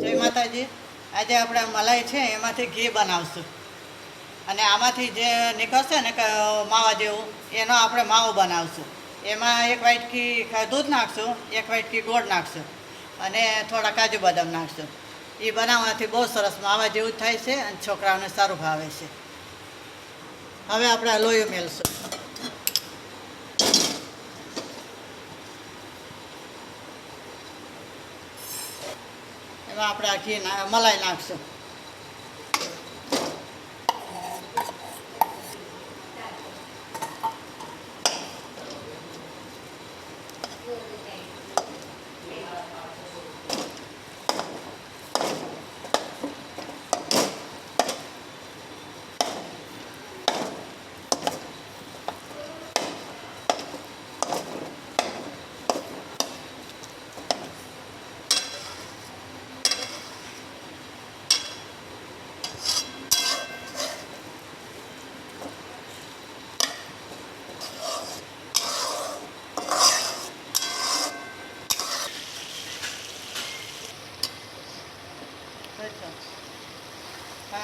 જય માતાજી. આજે આપણે મલાઈ છે એમાંથી ઘી બનાવશું અને આમાંથી જે નીકળશે ને માવા જેવું એનો આપણે માવો બનાવશું. એમાં 1 વાટકી દૂધ નાખશું, 1 વાટકી ગોળ નાખશું અને થોડા કાજુ બદામ નાખશું. એ બનાવવાથી બહુ સરસ માવા જેવું થાય છે અને છોકરાઓને સારું ભાવે છે. હવે આપણે લોયું મેળશું. એમાં આપણે આ ઘી મલાઈ નાખશું.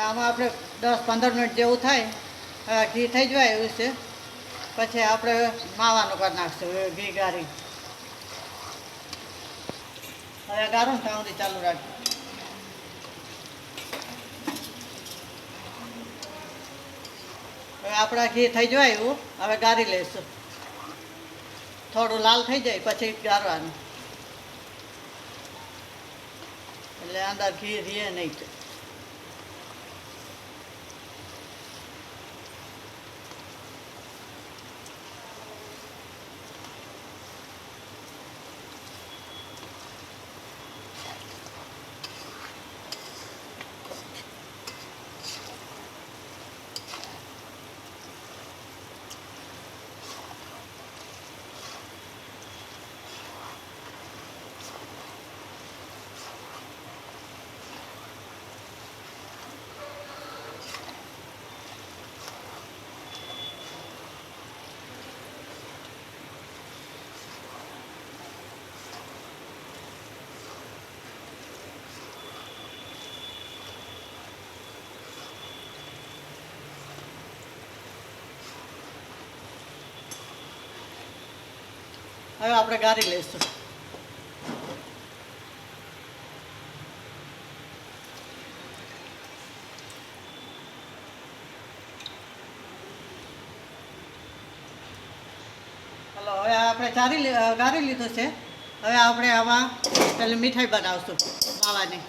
આમાં આપણે 10-15 મિનિટ જેવું થાય, ઘી થઈ જાય એવું છે. પછી આપણે માવાનું કરી નાખશું ઘી ગાળી. હવે ગાળો ને ત્યાં સુધી ચાલુ રાખજો. હવે આપણા ઘી થઈ જાય એવું હવે ગાળી લઈશું. થોડું લાલ થઈ જાય પછી ગાળવાનું, એટલે અંદર ઘી રીએ નહીં. હવે આપણે ગાળી લઈશું. હલો, હવે આપણે ગાળી લીધું છે. હવે આપણે આમાં પેલી મીઠાઈ બનાવશું માવાની.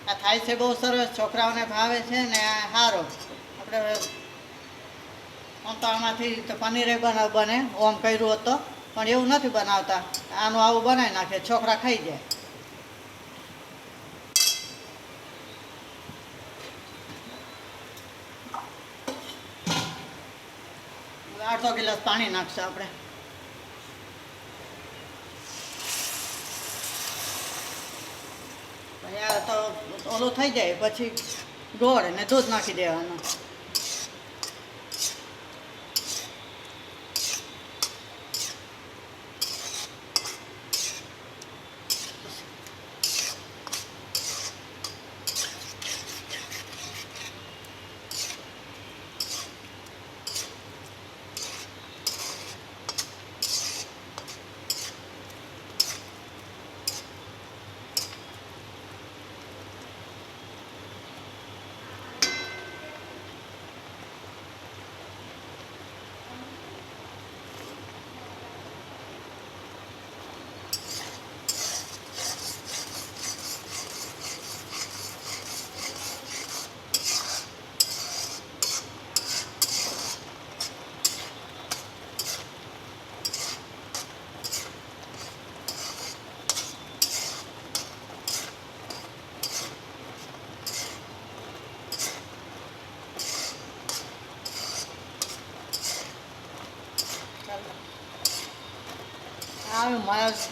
આ થાય છે બહુ સરસ, છોકરાઓને ભાવે છે ને સારો. આપણે આમ તો આમાંથી તો પનીરે બને ઓમ કર્યું હતો, પણ એવું નથી બનાવતા. આનું આવું બનાવી નાખે, છોકરા ખાઈ જાય. અડધો ગ્લાસ પાણી નાખશું આપણે. તો ઓલું થઈ જાય પછી ગોળ અને દૂધ નાખી દેવાનું.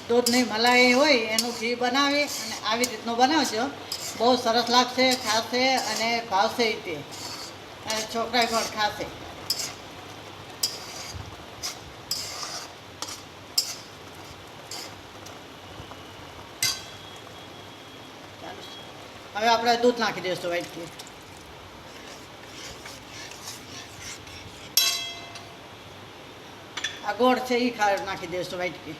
દૂધની મલાઈ હોય એનું ઘી બનાવી અને આવી રીતનું બનાવજો. બહુ સરસ લાગશે, ખાશે અને ભાવશે તે, અને છોકરા પણ ખાશે. હવે આપણે દૂધ નાખી દઈશું વાટકી. આ ગોળ છે એ નાખી દઈશું વાટકી.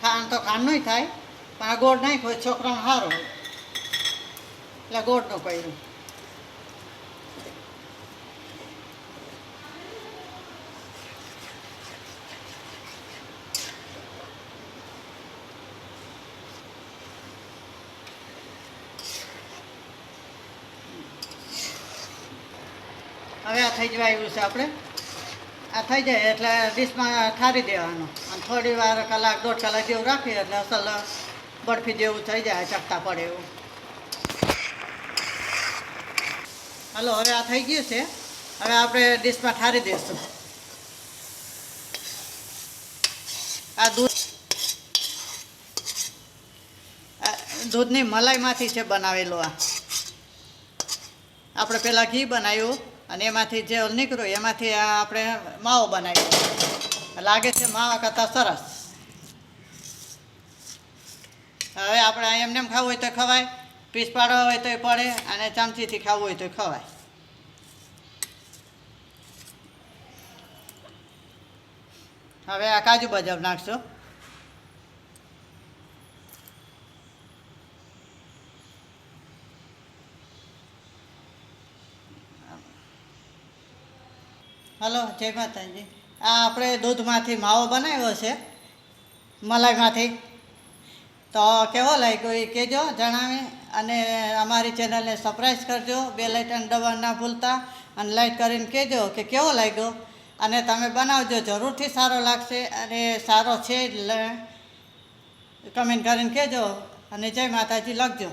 ખાંડ તો ખાંડનું થાય, પણ આ ગોળ નાખ્યો હોય છોકરાને સારો હોય એટલે ગોળનું કર્યું. હવે આ થઈ જવા આવ્યું છે આપણે. આ થઈ જાય એટલે ડીશમાં ઠારી દેવાનું અને થોડી વાર કલાક 1.5 કલાક જેવું રાખીએ એટલે અસલ બરફી જેવું થઈ જાય, ચકતા પડે એવું. હાલો હવે આ થઈ ગયું છે. હવે આપણે ડીશમાં ઠારી દઈશું. આ દૂધની મલાઈમાંથી છે બનાવેલું. આ આપણે પહેલાં ઘી બનાવ્યું અને એમાંથી જે નીકળ્યું એમાંથી આપણે માવો બનાવ્યો. લાગે છે માવા કરતાં સરસ. હવે આપણે એમને એમ ખાવું હોય તો ખવાય, પીસ પાડવા હોય તો પડે, અને ચમચીથી ખાવું હોય તો ખવાય. હવે આ કાજુ બદામ નાખશો. હલો, જય માતાજી. આ આપણે દૂધમાંથી માવો બનાવ્યો છે, મલાઈમાંથી. તો કેવો લાગ્યો એ કહેજો, જણાવે. અને અમારી ચેનલને સબસ્ક્રાઈબ કરજો, બેલ આઇકન દબાવવાનું ના ભૂલતા, અને લાઈક કરીને કહેજો કે કેવો લાગ્યો. અને તમે બનાવજો, જરૂરથી સારો લાગશે. અને સારો છે કમેન્ટ કરીને કહેજો. અને જય માતાજી લખજો.